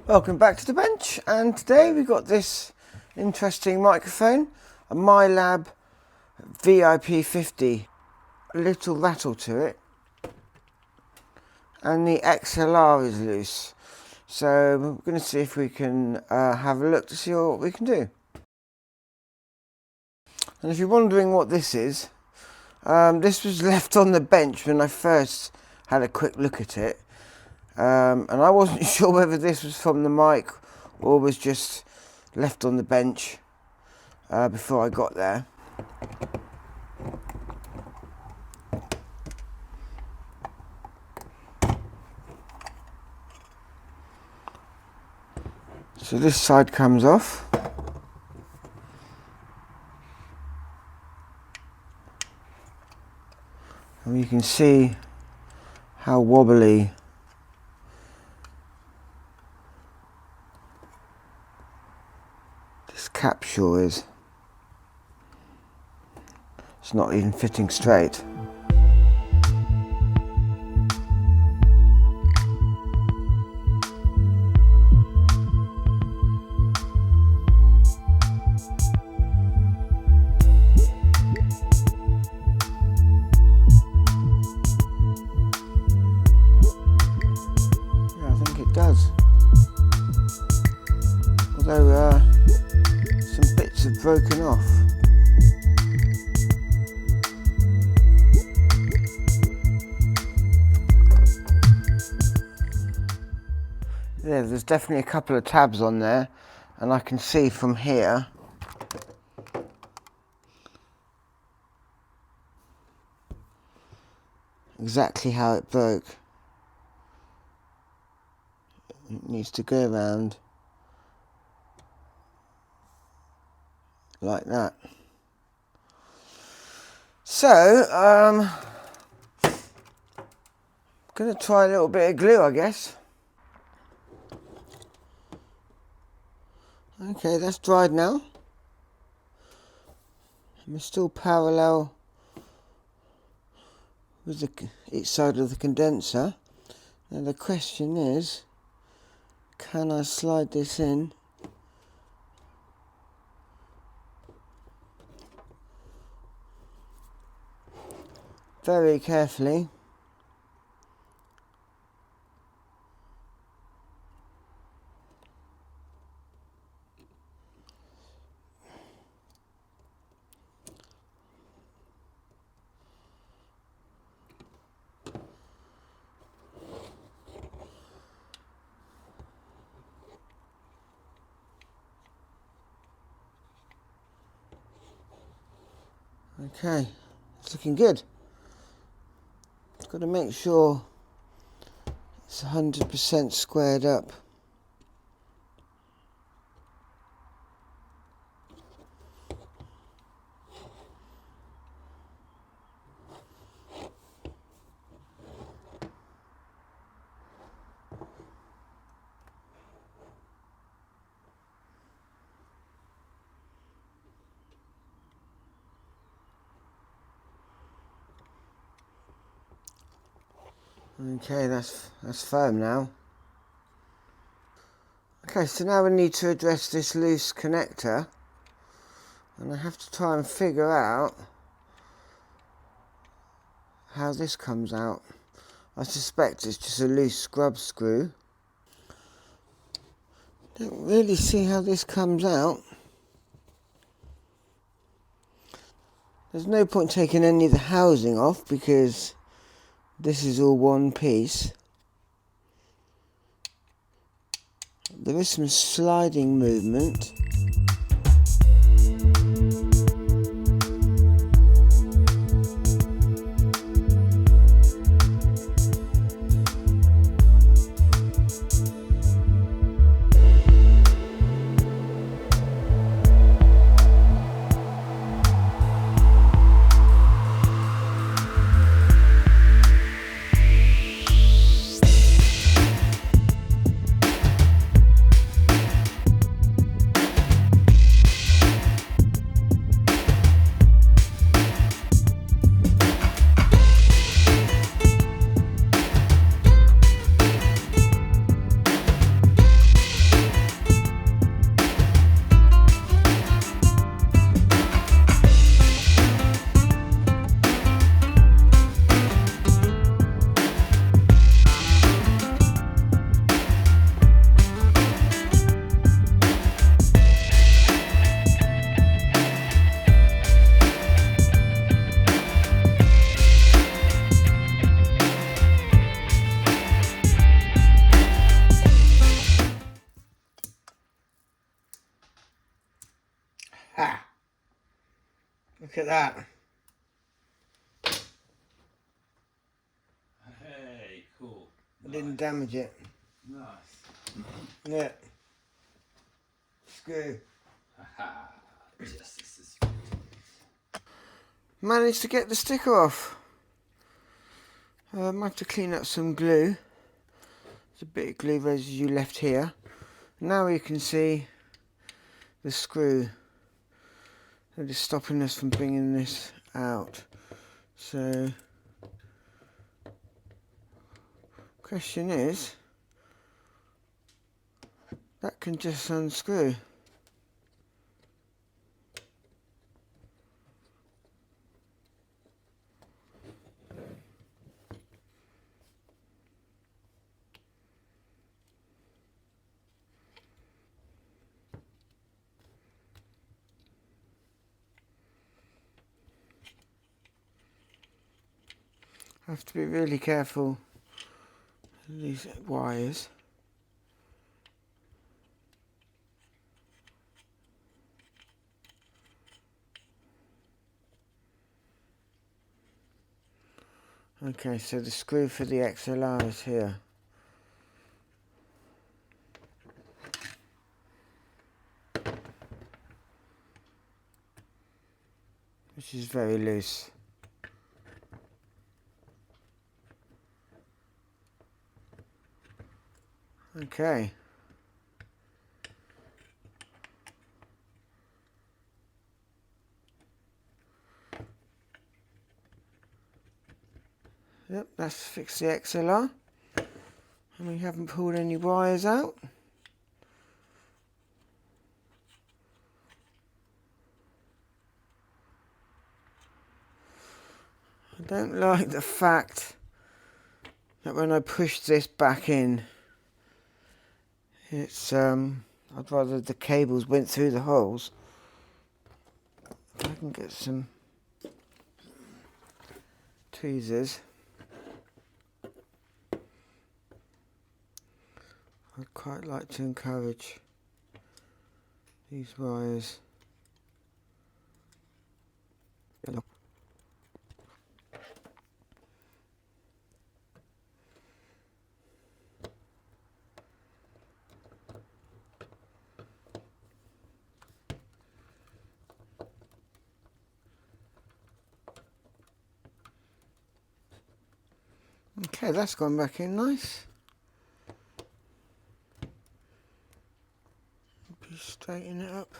Welcome back to the bench, and today we've got this interesting microphone, a Milab VIP 50, a little rattle to it, and the XLR is loose. So we're going to see if we can have a look to see what we can do. And if you're wondering what this is, this was left on the bench when I first had a quick look at it. And I wasn't sure whether this was from the mic or was just left on the bench before I got there. So this side comes off. And you can see how wobbly this capsule is. It's not even fitting straight. Yeah, I think it does. Although some bits have broken off. Yeah, there's definitely a couple of tabs on there, and I can see from here exactly how it broke. It needs to go around like that. So, I'm going to try a little bit of glue, I guess. Okay, that's dried now. I'm still parallel with each side of the condenser. Now the question is, can I slide this in? Very carefully. Okay, it's looking good. Got to make sure it's 100% squared up. Okay, that's firm now. Okay, so now we need to address this loose connector, and I have to try and figure out how this comes out. I suspect it's just a loose scrub screw. Don't really see how this comes out. There's no point taking any of the housing off because this is all one piece. There is some sliding movement. Look at that. Hey, cool. I didn't damage it. Nice. Yeah. Screw. Haha. Justice is Managed to get the sticker off. I might have to clean up some glue. There's a bit of glue residue left here. Now you can see the screw. They're just stopping us from bringing this out. So, question is, that can just unscrew. I have to be really careful with these wires. Okay, so the screw for the XLR is here. Which is very loose. Okay. Yep, that's fixed the XLR. And we haven't pulled any wires out. I don't like the fact that when I push this back in, it's I'd rather the cables went through the holes. If I can get some tweezers, I'd quite like to encourage these wires. Okay, that's gone back in nice. Just straighten it up.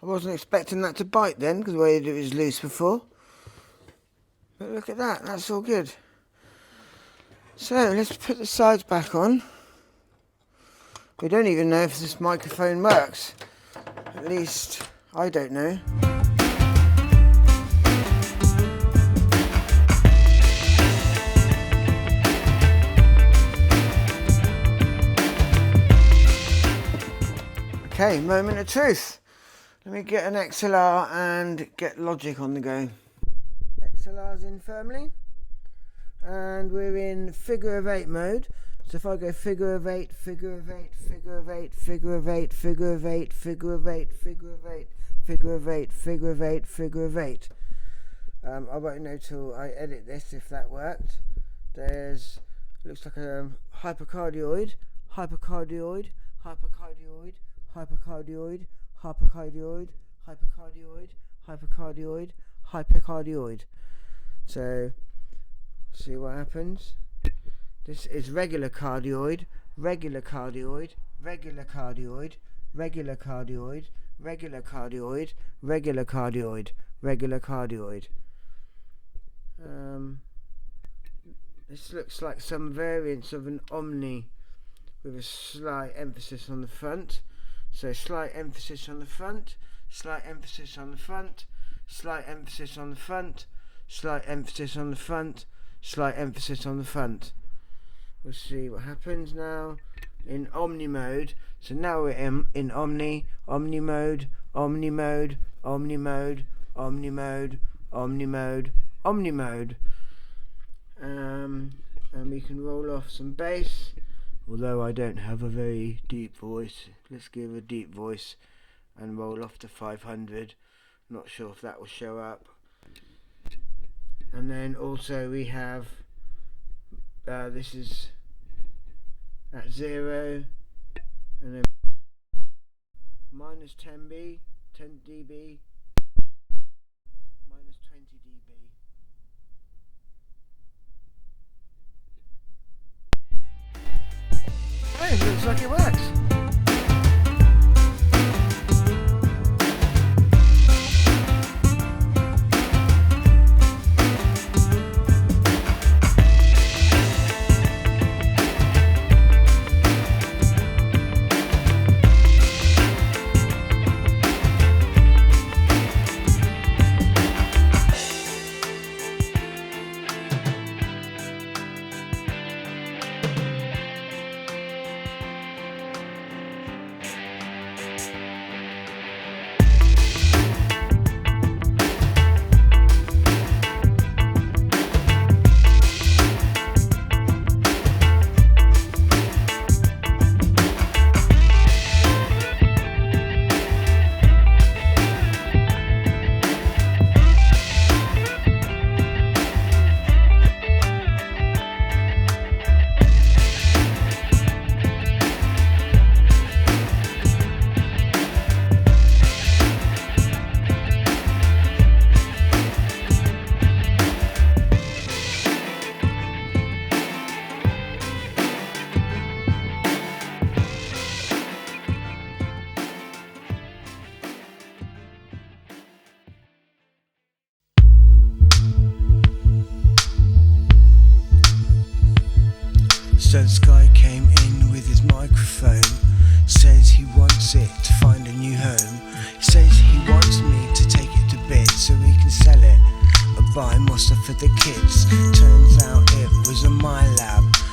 I wasn't expecting that to bite then, because the way it was loose before. But look at that, that's all good. So let's put the sides back on. We don't even know if this microphone works. At least I don't know. Okay, moment of truth. Let me get an XLR and get logic on the go. XLR's in firmly. And we're in figure of 8 mode. So if I go figure of 8, figure of 8, figure of 8, figure of 8, figure of 8, figure of 8, figure of 8, figure of 8, figure of 8, figure of 8. I won't know till I edit this if that worked. There's, looks like a hypercardioid, hypercardioid, hypercardioid, hypercardioid, hypercardioid, hypercardioid, hypercardioid, hypercardioid. So, see what happens. This is regular cardioid, regular cardioid, regular cardioid, regular cardioid, regular cardioid, regular cardioid, regular cardioid. This looks like some variants of an Omni with a slight emphasis on the front. So slight emphasis on the front, slight emphasis on the front, slight emphasis on the front, slight emphasis on the front, slight emphasis on the front. We'll see what happens now in Omni mode. So now we're in Omni, Omni mode, Omni mode, Omni mode, Omni mode, Omni mode, Omni mode. and we can roll off some bass. Although I don't have a very deep voice, let's give a deep voice and roll off to 500. Not sure if that will show up. And then also we have this is at 0, and then minus 10 dB, minus 20 dB. Hey, it looks like it works. So this guy came in with his microphone, says he wants it to find a new home. He says he wants me to take it to bid so we can sell it and buy more stuff for the kids. Turns out it was a Milab.